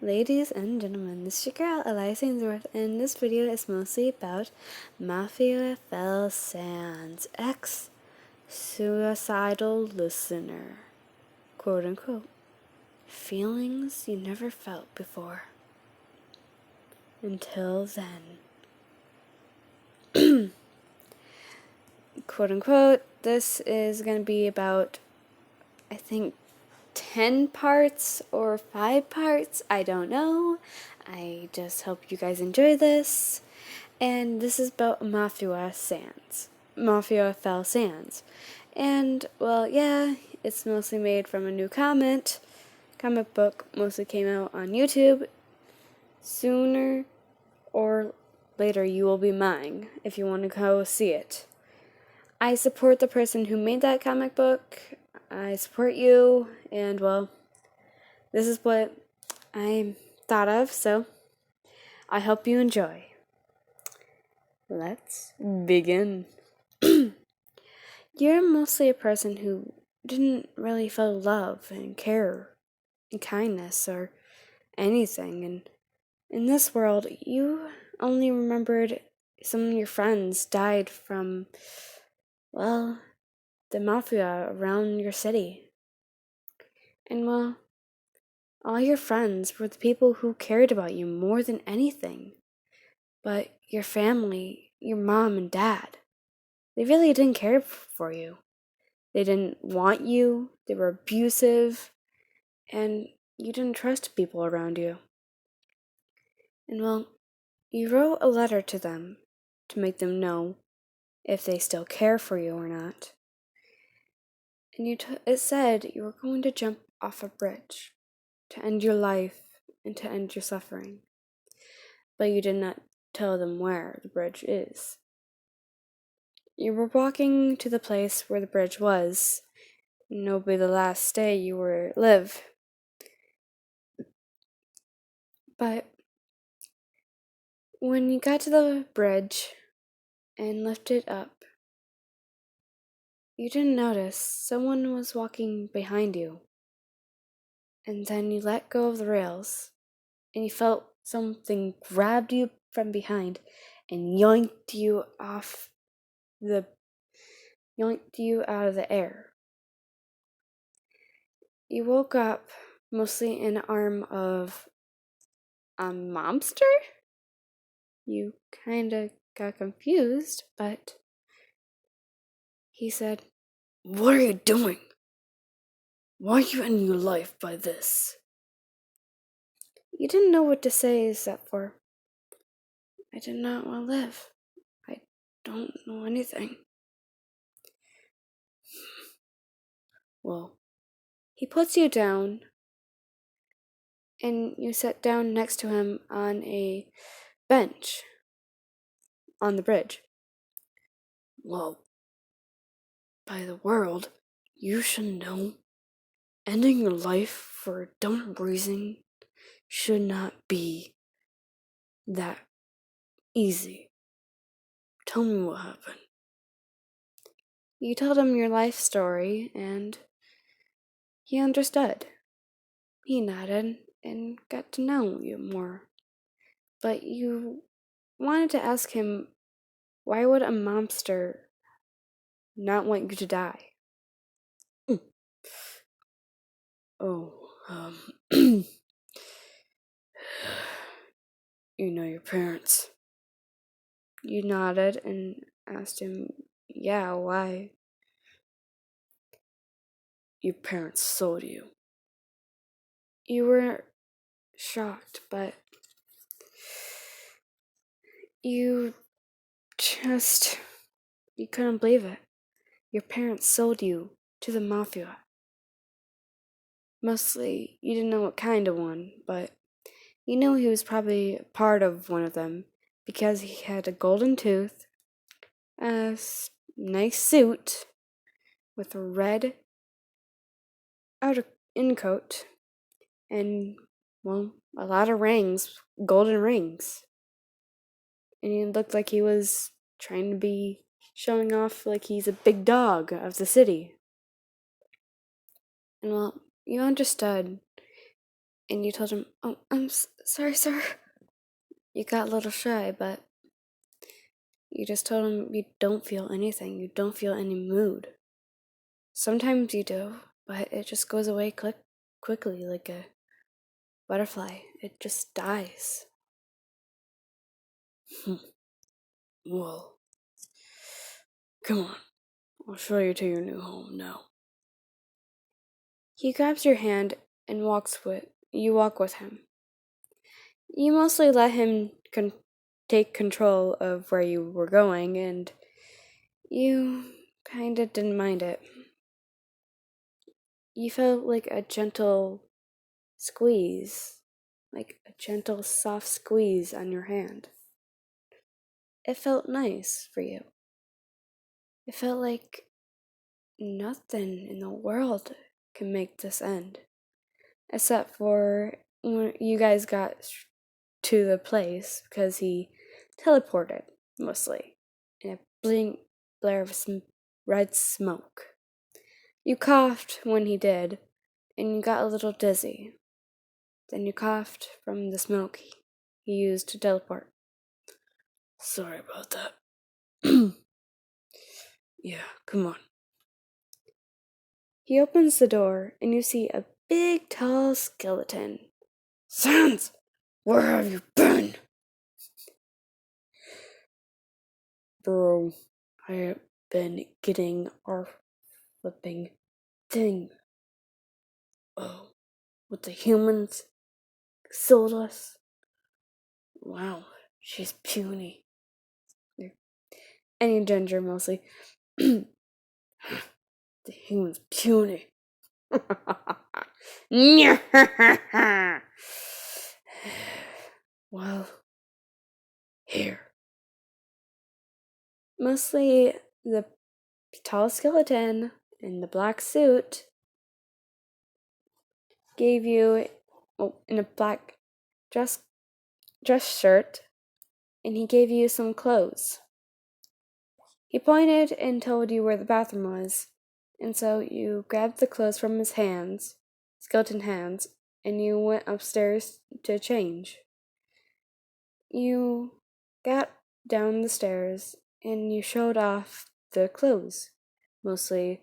Ladies and gentlemen, this is your girl, Eliza Ainsworth, and this video is mostly about Mafiafell Sans X, suicidal listener, quote unquote, feelings you never felt before. Until then. Quote unquote, this is going to be about, I think, 10 parts or 5 parts, I don't know. I just hope you guys enjoy this. And this is about Mafiafell Sans. And, well, yeah, it's mostly made from a new comic book, mostly came out on YouTube. Sooner or later you will be mine if you want to go see it. I support the person who made that comic book. I support you, and well, this is what I thought of, so I hope you enjoy. Let's begin. You're mostly a person who didn't really feel love and care and kindness or anything, and in this world, you only remembered some of your friends died from, well, the mafia around your city. And well, all your friends were the people who cared about you more than anything. But your family, your mom and dad, they really didn't care for you. They didn't want you, they were abusive, and you didn't trust people around you. And well, you wrote a letter to them to make them know if they still care for you or not. And it said you were going to jump off a bridge to end your life and to end your suffering. But you did not tell them where the bridge is. You were walking to the place where the bridge was, and it would be the last day you would live. But when you got to the bridge and lifted up, you didn't notice someone was walking behind you. And then you let go of the rails, and you felt something grabbed you from behind and yoinked you out of the air. You woke up mostly in the arm of a mobster? You kinda got confused, but he said, "What are you doing? Why are you ending your life by this?" You didn't know what to say except for, "I did not want to live. I don't know anything." Well, he puts you down, and you sit down next to him on a bench on the bridge. "Well, by the world, you should know. Ending your life for a dumb reason should not be that easy. Tell me what happened." You told him your life story, and he understood. He nodded and got to know you more. But you wanted to ask him, why would a mobster not want you to die? Oh, you know your parents. You nodded and asked him, yeah, why? Your parents sold you. You were shocked, but you couldn't believe it. Your parents sold you to the mafia. Mostly, you didn't know what kind of one, but you knew he was probably part of one of them because he had a golden tooth, a nice suit with a red outer coat, and, well, a lot of rings, golden rings. And he looked like he was trying to be showing off like he's a big dog of the city. And well, you understood And you told him, "Oh, sorry, sir." You got a little shy, but you just told him you don't feel anything. You don't feel any mood. Sometimes you do, but it just goes away quickly like a butterfly. It just dies. Well, come on. I'll show you to your new home now. He grabs your hand and you walk with him. You mostly let him take control of where you were going, and you kinda didn't mind it. You felt like a gentle squeeze, like a gentle, soft squeeze on your hand. It felt nice for you. It felt like nothing in the world can make this end, except for when you guys got to the place because he teleported, mostly, in a blare of red smoke. You coughed when he did, and you got a little dizzy. Then you coughed from the smoke he used to teleport. Sorry about that. Yeah, come on. He opens the door, and you see a big, tall skeleton. Sans, where have you been? Bro, I have been getting our flipping thing. Oh, with the humans sold us? Wow, she's puny. Any ginger mostly. The human's puny. Well, here. Mostly the tall skeleton in the black suit gave you, in a black dress shirt, and he gave you some clothes. He pointed and told you where the bathroom was, and so you grabbed the clothes from his hands, skeleton hands, and you went upstairs to change. You got down the stairs and you showed off the clothes, mostly.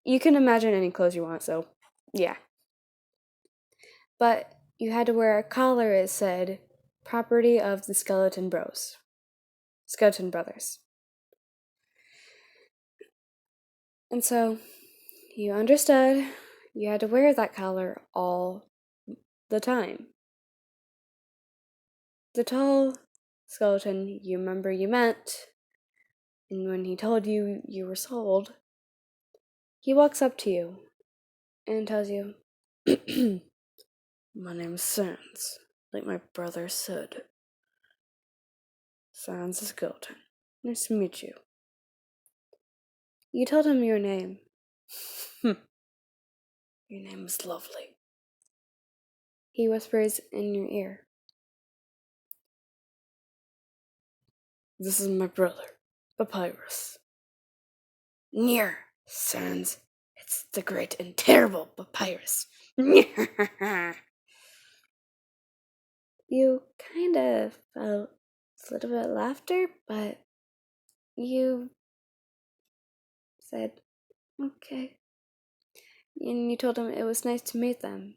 You can imagine any clothes you want, so yeah. But you had to wear a collar, it said, property of the Skeleton Brothers. And so you understood you had to wear that collar all the time. The tall skeleton you remember you met, and when he told you you were sold, he walks up to you and tells you, my name's Sans, like my brother said. Sans the skeleton. Nice to meet you. You told him your name. Your name is lovely. He whispers in your ear. This is my brother, Papyrus. Near, Sans. It's the great and terrible Papyrus. You kind of felt a little bit of laughter, but you said, okay. And you told him it was nice to meet them.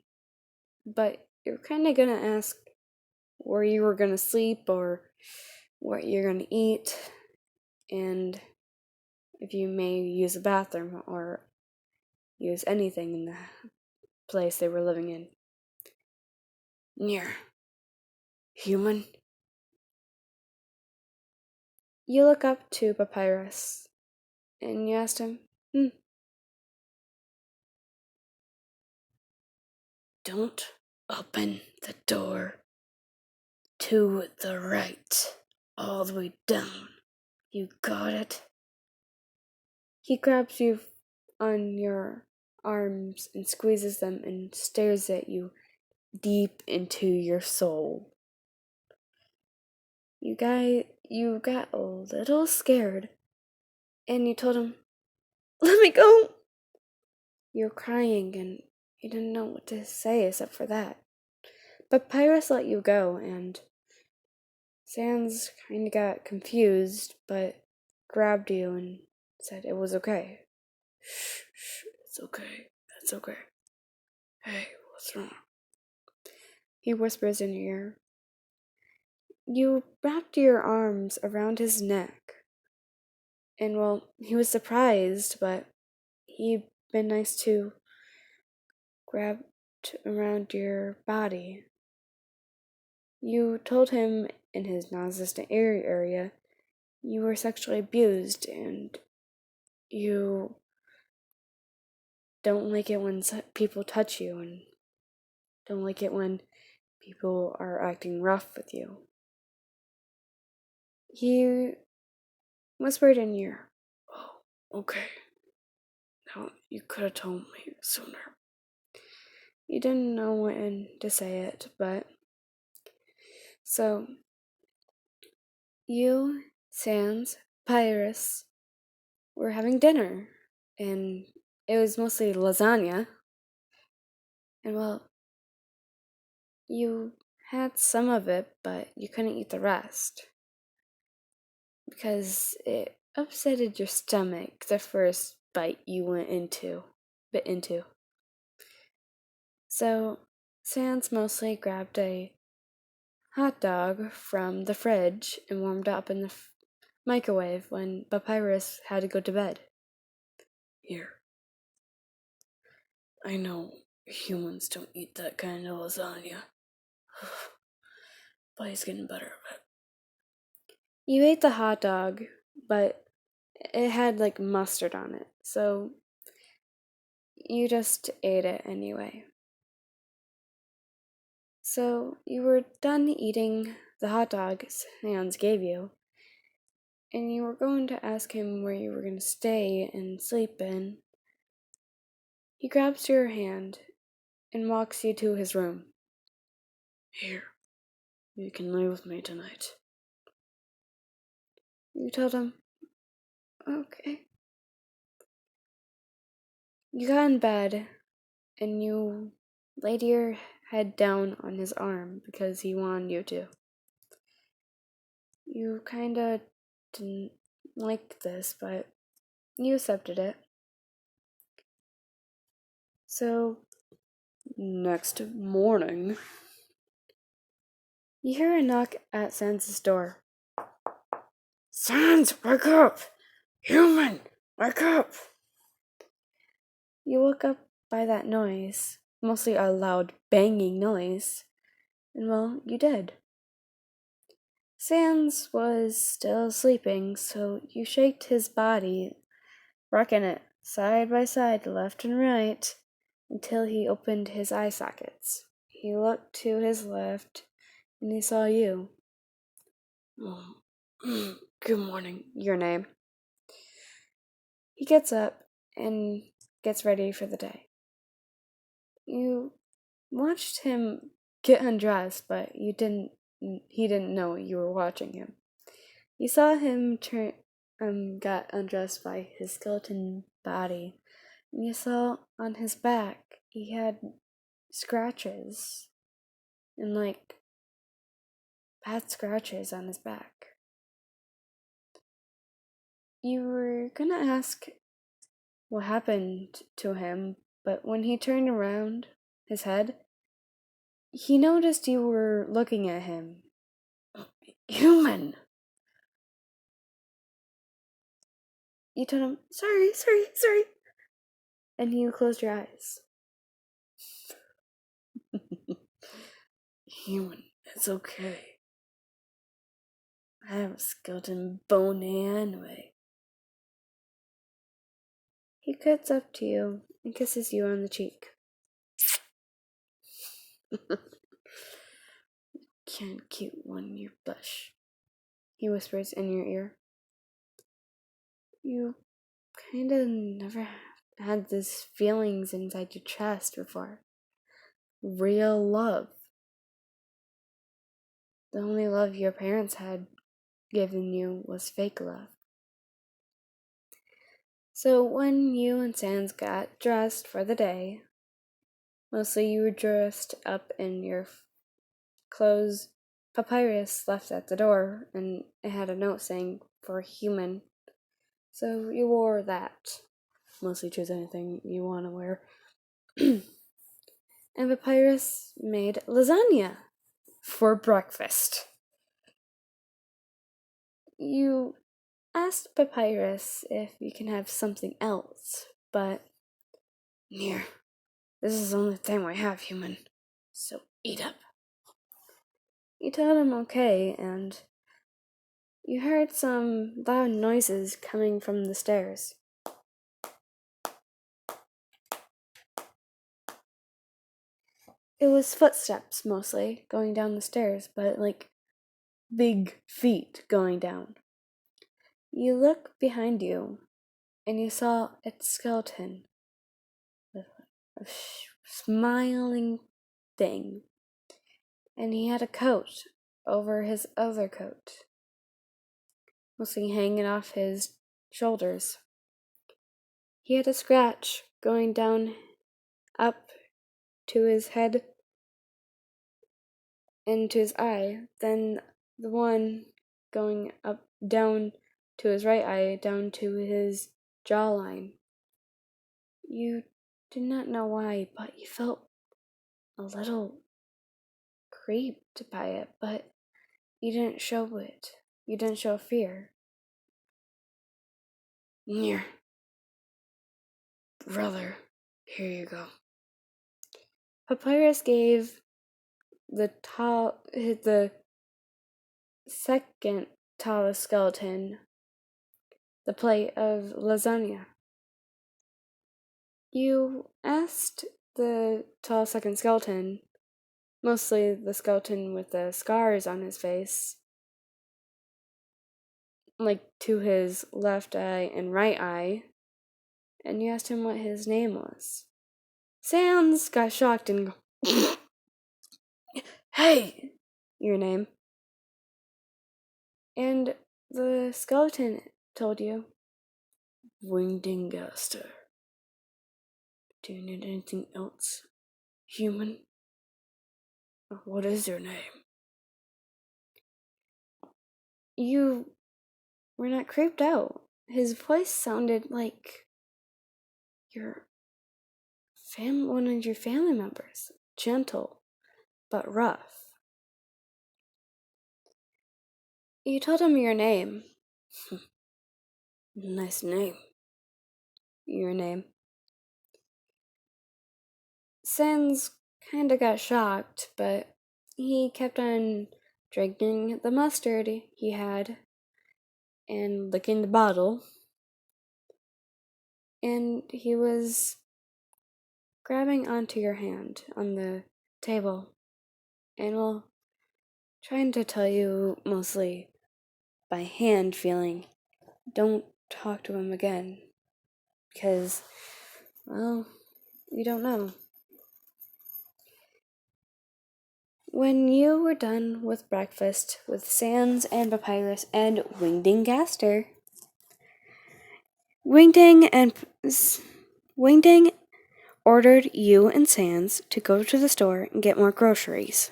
But you're kind of gonna ask where you were gonna sleep or what you're gonna eat, and if you may use a bathroom or use anything in the place they were living in. Near. Human? You look up to Papyrus, and you asked him, Don't open the door. To the right. All the way down. You got it? He grabs you on your arms and squeezes them and stares at you deep into your soul. You got a little scared, and you told him, let me go! You're crying, and you didn't know what to say except for that. But Pyrus let you go, and Sans kinda got confused, but grabbed you and said it was okay. Shh, it's okay. It's okay. Hey, what's wrong? He whispers in your ear. You wrapped your arms around his neck, and well, he was surprised, but he'd been nice to grab around your body. You told him in his non-existent area you were sexually abused and you don't like it when people touch you and don't like it when people are acting rough with you. He whispered in your ear, "Oh, okay. Now you could have told me sooner." You didn't know when to say it, but so you, Sans, Pyrus, were having dinner, and it was mostly lasagna. And well, you had some of it, but you couldn't eat the rest because it upsetted your stomach the first bite you bit into. So, Sans mostly grabbed a hot dog from the fridge and warmed up in the microwave when Papyrus had to go to bed. Here, I know humans don't eat that kind of lasagna, but he's getting better at it. You ate the hot dog, but it had like mustard on it, so you just ate it anyway. So you were done eating the hot dog Sans gave you, and you were going to ask him where you were going to stay and sleep in. He grabs your hand and walks you to his room. Here, you can lay with me tonight. You told him, okay. You got in bed and you laid your head down on his arm because he wanted you to. You kinda didn't like this, but you accepted it. So, next morning, you hear a knock at Sans' door. Sans, wake up! Human, wake up! You woke up by that noise, mostly a loud banging noise, and well, you did. Sans was still sleeping, so you shaked his body, rocking it side by side, left and right, until he opened his eye sockets. He looked to his left, and he saw you. Oh, good morning, your name. He gets up and gets ready for the day. You watched him get undressed, but he didn't know you were watching him. You saw him got undressed by his skeleton body, and you saw on his back he had scratches, and like bad scratches on his back. You were gonna ask what happened to him, but when he turned around his head, he noticed you were looking at him. Human! You told him, sorry, and you closed your eyes. Human, it's okay. I have a skeleton bone anyway. He gets up to you and kisses you on the cheek. Can't cute one, your bush. He whispers in your ear. You kinda never had these feelings inside your chest before. Real love. The only love your parents had given you was fake love. So when you and Sans got dressed for the day, mostly you were dressed up in your clothes Papyrus left at the door, and it had a note saying, "For human." So you wore that. Mostly choose anything you want to wear. And Papyrus made lasagna for breakfast. You asked Papyrus if you can have something else, but here, this is the only thing we have, human. So eat up. You told him okay, and you heard some loud noises coming from the stairs. It was footsteps mostly going down the stairs, but like big feet going down. You look behind you, and you saw its skeleton, a smiling thing, and he had a coat over his other coat, mostly hanging off his shoulders. He had a scratch going down up to his head and to his eye, then the one going up down to his right eye, down to his jawline. You did not know why, but you felt a little creeped by it, but you didn't show it. You didn't show fear. Here, brother, here you go. Papyrus gave the second tallest skeleton the plate of lasagna. You asked the tall second skeleton, mostly the skeleton with the scars on his face, like to his left eye and right eye, and you asked him what his name was. Sans got shocked and go, "Hey, your name." And the skeleton told you, "Wingdingaster. Do you need anything else, human? What is your name?" You were not creeped out. His voice sounded like one of your family members, gentle but rough. You told him your name. Nice name. Your name. Sans kinda got shocked, but he kept on drinking the mustard he had and licking the bottle. And he was grabbing onto your hand on the table and trying to tell you mostly by hand feeling, don't talk to him again. Because, well, you don't know. When you were done with breakfast with Sans and Papyrus and Wingdingaster, Wingding ordered you and Sans to go to the store and get more groceries.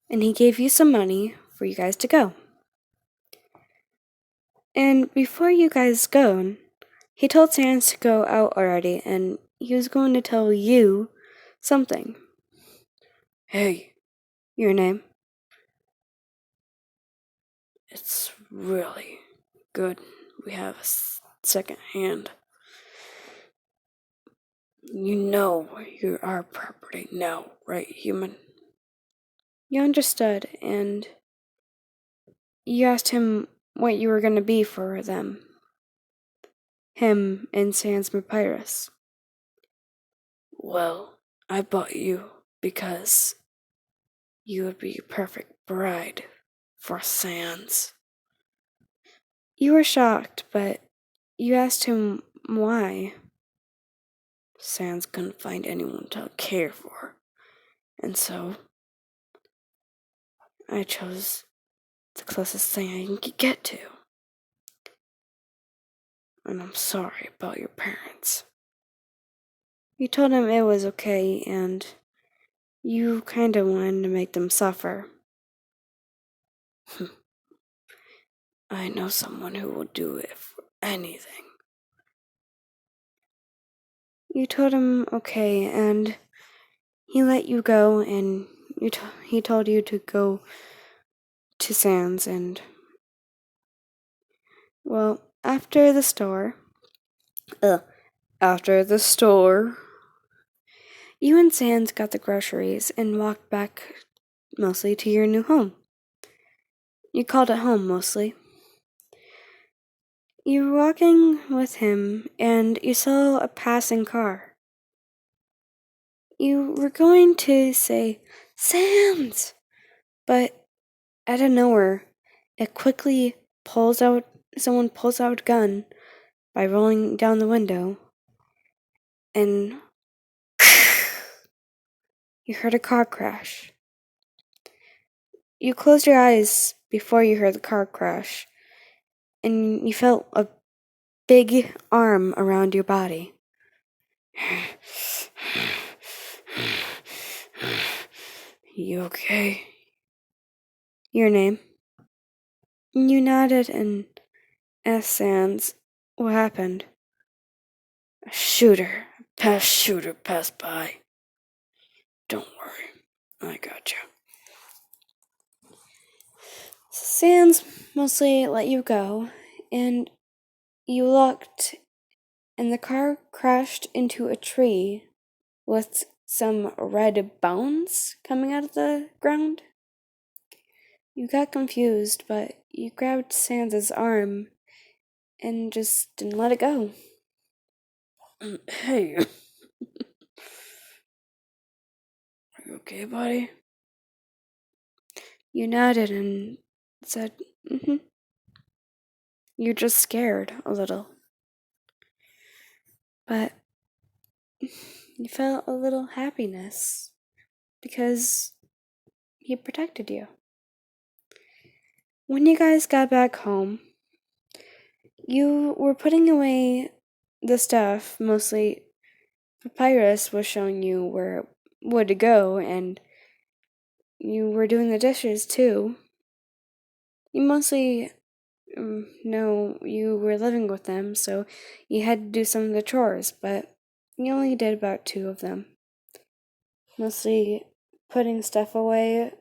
And he gave you some money for you guys to go. And before you guys go, he told Sans to go out already, and he was going to tell you something. Hey, your name? It's really good we have a second hand. You know you're our property now, right, human? You understood, and you asked him what you were going to be for them. Him and Sans Papyrus. Well, I bought you because you would be a perfect bride for Sans. You were shocked, but you asked him why. Sans couldn't find anyone to care for, and so I chose the closest thing I could get to. And I'm sorry about your parents. You told him it was okay, and You kinda wanted to make them suffer. I know someone who will do it for anything. You told him okay, and he let you go, and he told you to go to Sans, and, well, after the store, you and Sans got the groceries and walked back mostly to your new home. You called it home mostly. You were walking with him and you saw a passing car. You were going to say, Sans! But out of nowhere, someone pulls out a gun by rolling down the window, and you heard a car crash. You closed your eyes before you heard the car crash, and you felt a big arm around your body. You okay? Your name? You nodded and asked Sans what happened. A past shooter passed by. Don't worry, I got you. Sans mostly let you go, and you looked, and the car crashed into a tree with some red bones coming out of the ground. You got confused, but you grabbed Sans's arm and just didn't let it go. Hey, are you okay, buddy? You nodded and said, mm-hmm. You're just scared a little. But you felt a little happiness because he protected you. When you guys got back home, you were putting away the stuff. Mostly Papyrus was showing you where it would go, and you were doing the dishes too. You mostly know you were living with them, so you had to do some of the chores, but you only did about 2 of them. Mostly putting stuff away,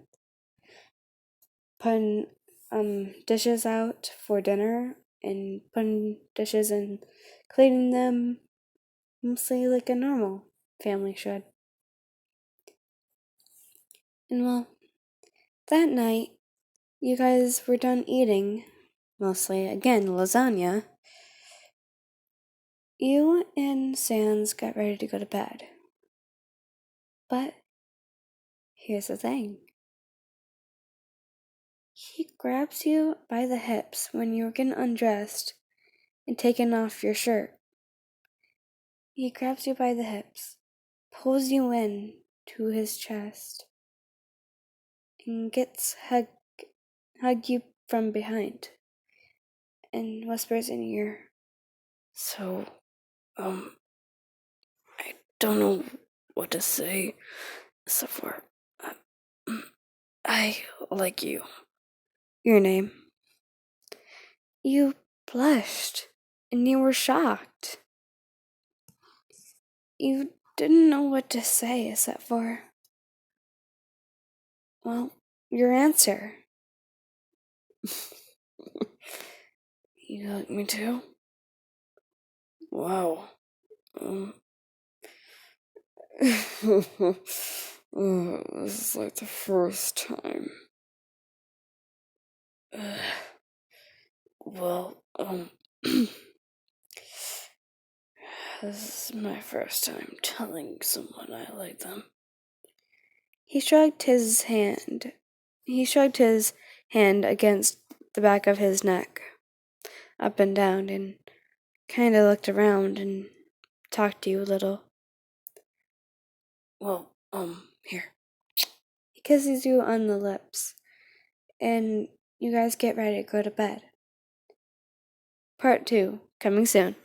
putting dishes out for dinner, and putting dishes and cleaning them, mostly like a normal family should. And well, that night, you guys were done eating, mostly, again, lasagna. You and Sans got ready to go to bed. But here's the thing. He grabs you by the hips when you're getting undressed and taking off your shirt. He grabs you by the hips, pulls you in to his chest, and hug you from behind, and whispers in your ear. So, I don't know what to say, except for, I like you. Your name. You blushed, and you were shocked. You didn't know what to say except for, well, your answer. You like me too? Wow. This is like the first time. Well, this is my first time telling someone I like them. He shrugged his hand. He shrugged his hand against the back of his neck, up and down, and kind of looked around and talked to you a little. Well, here. He kisses you on the lips, and you guys get ready to go to bed. Part 2, coming soon.